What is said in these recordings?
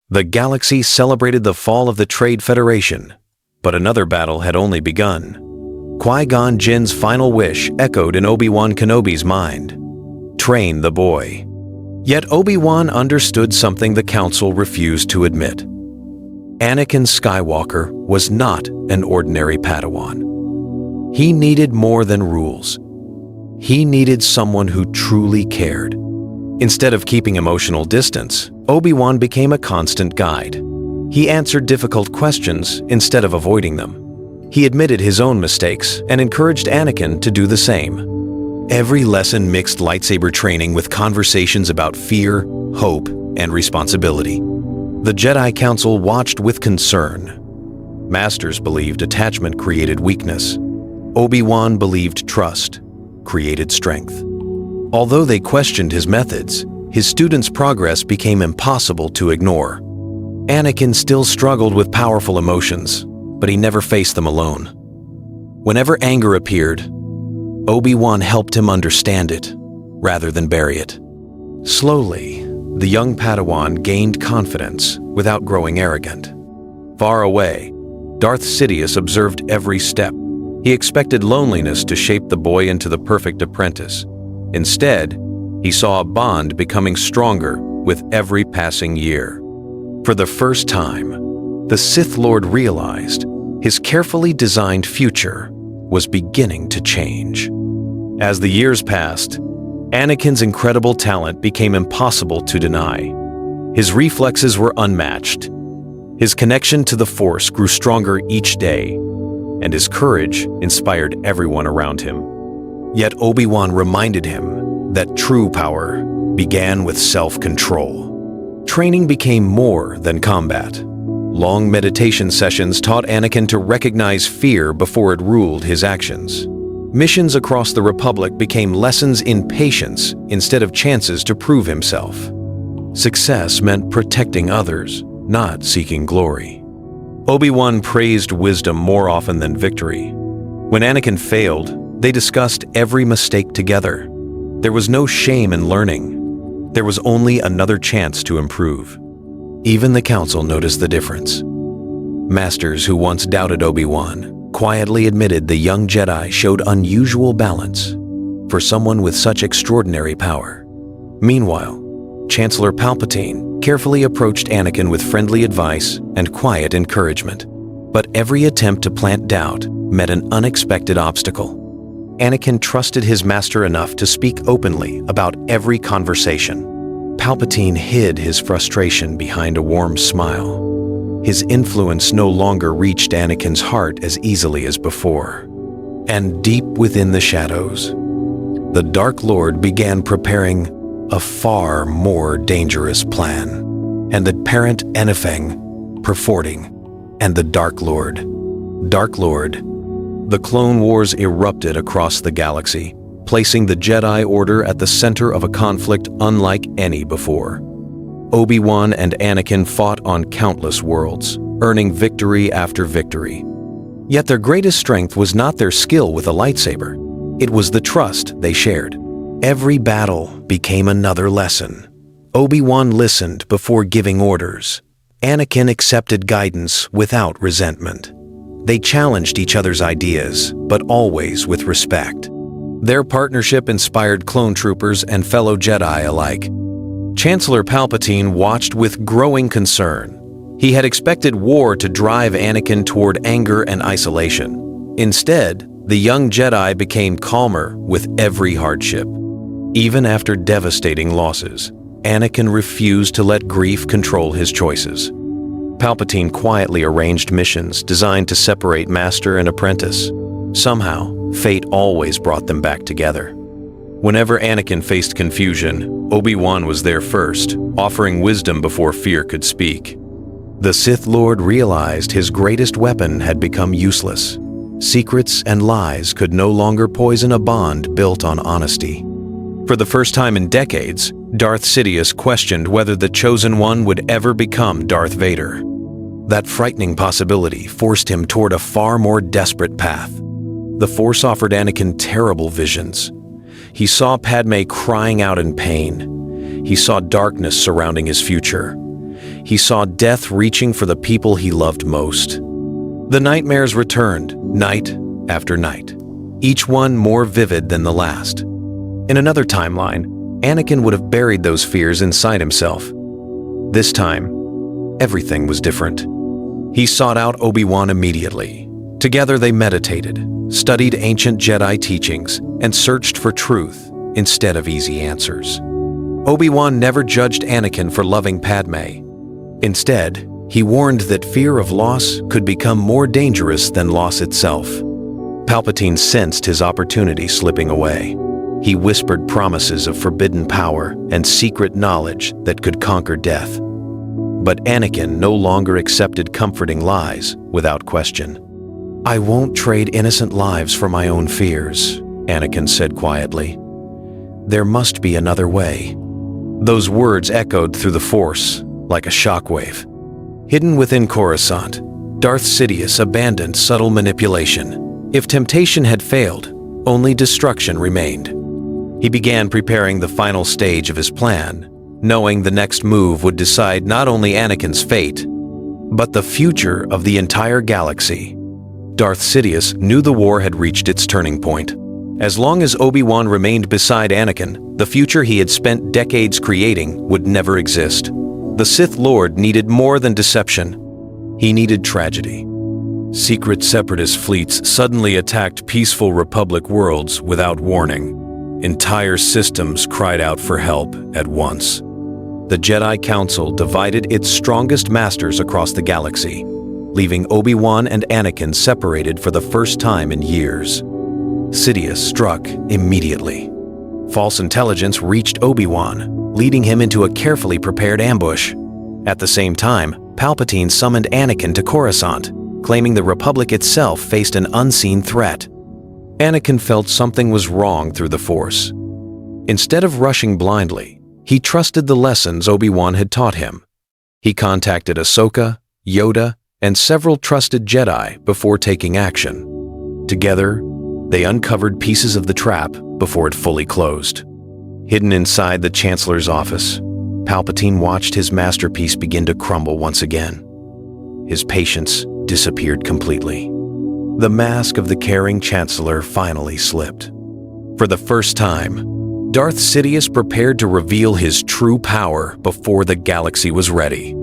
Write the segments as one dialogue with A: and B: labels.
A: The galaxy celebrated the fall of the Trade Federation, but another battle had only begun. Qui-Gon Jinn's final wish echoed in Obi-Wan Kenobi's mind: train the boy. Yet Obi-Wan understood something the Council refused to admit. Anakin Skywalker was not an ordinary Padawan. He needed more than rules. He needed someone who truly cared. Instead of keeping emotional distance, Obi-Wan became a constant guide. He answered difficult questions instead of avoiding them. He admitted his own mistakes and encouraged Anakin to do the same. Every lesson mixed lightsaber training with conversations about fear, hope, and responsibility. The Jedi Council watched with concern. Masters believed attachment created weakness. Obi-Wan believed trust created strength. Although they questioned his methods, his students' progress became impossible to ignore. Anakin still struggled with powerful emotions, but he never faced them alone. Whenever anger appeared, Obi-Wan helped him understand it, rather than bury it. Slowly, the young Padawan gained confidence without growing arrogant. Far away, Darth Sidious observed every step. He expected loneliness to shape the boy into the perfect apprentice. Instead, he saw a bond becoming stronger with every passing year. For the first time, the Sith Lord realized his carefully designed future was beginning to change. As the years passed, Anakin's incredible talent became impossible to deny. His reflexes were unmatched. His connection to the Force grew stronger each day, and his courage inspired everyone around him. Yet Obi-Wan reminded him that true power began with self-control. Training became more than combat. Long meditation sessions taught Anakin to recognize fear before it ruled his actions. Missions across the Republic became lessons in patience instead of chances to prove himself. Success meant protecting others, not seeking glory. Obi-Wan praised wisdom more often than victory. When Anakin failed, they discussed every mistake together. There was no shame in learning. There was only another chance to improve. Even the Council noticed the difference. Masters who once doubted Obi-Wan quietly admitted the young Jedi showed unusual balance for someone with such extraordinary power. Meanwhile, Chancellor Palpatine carefully approached Anakin with friendly advice and quiet encouragement. But every attempt to plant doubt met an unexpected obstacle. Anakin trusted his master enough to speak openly about every conversation. Palpatine hid his frustration behind a warm smile. His influence no longer reached Anakin's heart as easily as before. And deep within the shadows, the Dark Lord began preparing a far more dangerous plan. And the parent Defying, Perforting, and the Dark Lord. The Clone Wars erupted across the galaxy, placing the Jedi Order at the center of a conflict unlike any before. Obi-Wan and Anakin fought on countless worlds, earning victory after victory. Yet their greatest strength was not their skill with a lightsaber. It was the trust they shared. Every battle became another lesson. Obi-Wan listened before giving orders. Anakin accepted guidance without resentment. They challenged each other's ideas, but always with respect. Their partnership inspired clone troopers and fellow Jedi alike. Chancellor Palpatine watched with growing concern. He had expected war to drive Anakin toward anger and isolation. Instead, the young Jedi became calmer with every hardship. Even after devastating losses, Anakin refused to let grief control his choices. Palpatine quietly arranged missions designed to separate master and apprentice. Somehow, fate always brought them back together. Whenever Anakin faced confusion, Obi-Wan was there first, offering wisdom before fear could speak. The Sith Lord realized his greatest weapon had become useless. Secrets and lies could no longer poison a bond built on honesty. For the first time in decades, Darth Sidious questioned whether the Chosen One would ever become Darth Vader. That frightening possibility forced him toward a far more desperate path. The Force offered Anakin terrible visions. He saw Padme crying out in pain. He saw darkness surrounding his future. he saw death reaching for the people he loved most. The nightmares returned, night after night, each one more vivid than the last. In another timeline, Anakin would have buried those fears inside himself. This time, everything was different. He sought out Obi-Wan immediately. Together they meditated, studied ancient Jedi teachings, and searched for truth instead of easy answers. Obi-Wan never judged Anakin for loving Padme. Instead, he warned that fear of loss could become more dangerous than loss itself. Palpatine sensed his opportunity slipping away. He whispered promises of forbidden power and secret knowledge that could conquer death. But Anakin no longer accepted comforting lies without question. "I won't trade innocent lives for my own fears," Anakin said quietly. "There must be another way." Those words echoed through the Force like a shockwave. Hidden within Coruscant, Darth Sidious abandoned subtle manipulation. If temptation had failed, only destruction remained. He began preparing the final stage of his plan, knowing the next move would decide not only Anakin's fate, but the future of the entire galaxy. Darth Sidious knew the war had reached its turning point. As long as Obi-Wan remained beside Anakin, the future he had spent decades creating would never exist. The Sith Lord needed more than deception. He needed tragedy. Secret separatist fleets suddenly attacked peaceful Republic worlds without warning. Entire systems cried out for help at once. The Jedi Council divided its strongest masters across the galaxy, leaving Obi-Wan and Anakin separated for the first time in years. Sidious struck immediately. False intelligence reached Obi-Wan, leading him into a carefully prepared ambush. At the same time, Palpatine summoned Anakin to Coruscant, claiming the Republic itself faced an unseen threat. Anakin felt something was wrong through the Force. Instead of rushing blindly, he trusted the lessons Obi-Wan had taught him. He contacted Ahsoka, Yoda, and several trusted Jedi before taking action. Together, they uncovered pieces of the trap before it fully closed. Hidden inside the Chancellor's office, Palpatine watched his masterpiece begin to crumble once again. His patience disappeared completely. The mask of the caring Chancellor finally slipped. For the first time, Darth Sidious prepared to reveal his true power before the galaxy was ready.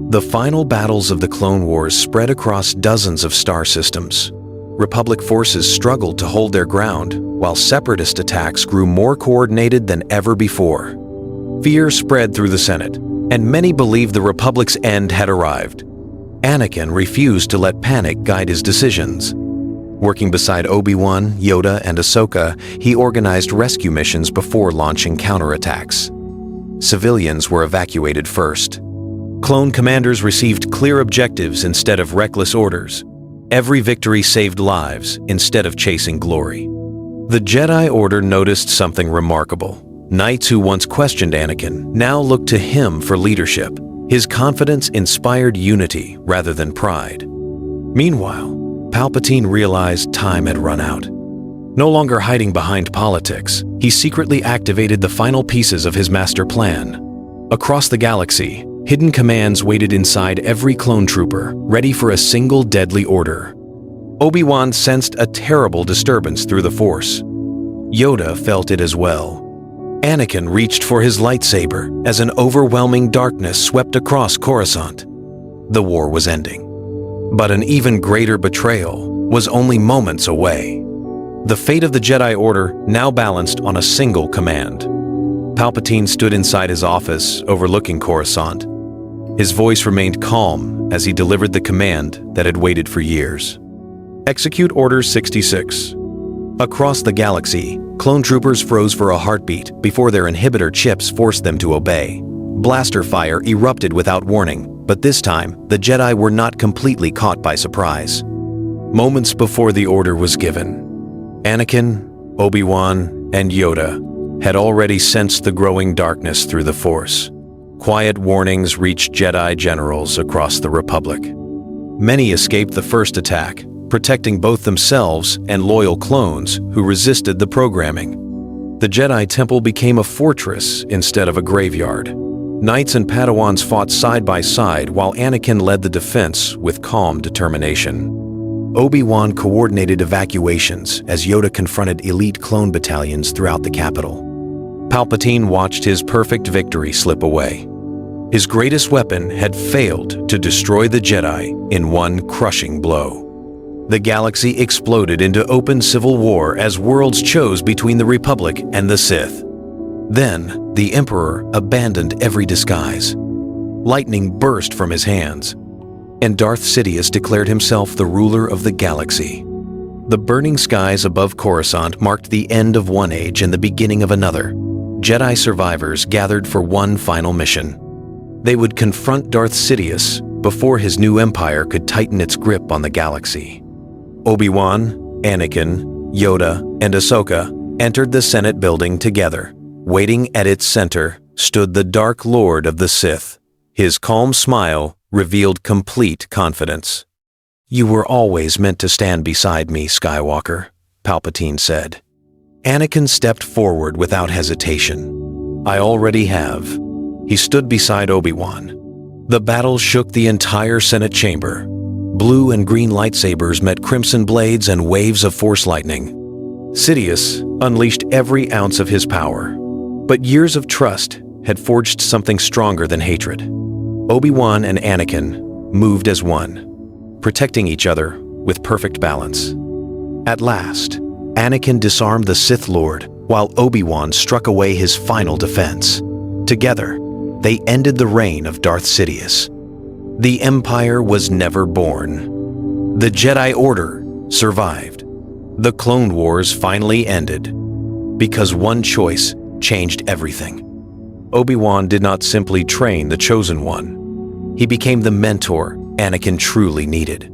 A: The final battles of the Clone Wars spread across dozens of star systems. Republic forces struggled to hold their ground, while Separatist attacks grew more coordinated than ever before. Fear spread through the Senate, and many believed the Republic's end had arrived. Anakin refused to let panic guide his decisions. Working beside Obi-Wan, Yoda, and Ahsoka, he organized rescue missions before launching counterattacks. Civilians were evacuated first. Clone commanders received clear objectives instead of reckless orders. Every victory saved lives instead of chasing glory. The Jedi Order noticed something remarkable. Knights who once questioned Anakin now looked to him for leadership. His confidence inspired unity rather than pride. Meanwhile, Palpatine realized time had run out. No longer hiding behind politics, he secretly activated the final pieces of his master plan. Across the galaxy, hidden commands waited inside every clone trooper, ready for a single deadly order. Obi-Wan sensed a terrible disturbance through the Force. Yoda felt it as well. Anakin reached for his lightsaber as an overwhelming darkness swept across Coruscant. The war was ending. But an even greater betrayal was only moments away. The fate of the Jedi Order now balanced on a single command. Palpatine stood inside his office overlooking Coruscant. His voice remained calm as he delivered the command that had waited for years. Execute Order 66. Across the galaxy, clone troopers froze for a heartbeat before their inhibitor chips forced them to obey. Blaster fire erupted without warning, but this time, the Jedi were not completely caught by surprise. Moments before the order was given, Anakin, Obi-Wan, and Yoda had already sensed the growing darkness through the Force. Quiet warnings reached Jedi generals across the Republic. Many escaped the first attack, protecting both themselves and loyal clones who resisted the programming. The Jedi Temple became a fortress instead of a graveyard. Knights and Padawans fought side by side while Anakin led the defense with calm determination. Obi-Wan coordinated evacuations as Yoda confronted elite clone battalions throughout the capital. Palpatine watched his perfect victory slip away. His greatest weapon had failed to destroy the Jedi in one crushing blow. The galaxy exploded into open civil war as worlds chose between the Republic and the Sith. Then, the Emperor abandoned every disguise. Lightning burst from his hands, and Darth Sidious declared himself the ruler of the galaxy. The burning skies above Coruscant marked the end of one age and the beginning of another. Jedi survivors gathered for one final mission. They would confront Darth Sidious before his new empire could tighten its grip on the galaxy. Obi-Wan, Anakin, Yoda, and Ahsoka entered the Senate building together. Waiting at its center stood the Dark Lord of the Sith. His calm smile revealed complete confidence. "You were always meant to stand beside me, Skywalker," Palpatine said. Anakin stepped forward without hesitation. "I already have." He stood beside Obi-Wan. The battle shook the entire Senate chamber. Blue and green lightsabers met crimson blades and waves of Force lightning. Sidious unleashed every ounce of his power. But years of trust had forged something stronger than hatred. Obi-Wan and Anakin moved as one, protecting each other with perfect balance. At last, Anakin disarmed the Sith Lord while Obi-Wan struck away his final defense. Together, they ended the reign of Darth Sidious. The Empire was never born. The Jedi Order survived. The Clone Wars finally ended, because one choice changed everything. Obi-Wan did not simply train the Chosen One. He became the mentor Anakin truly needed.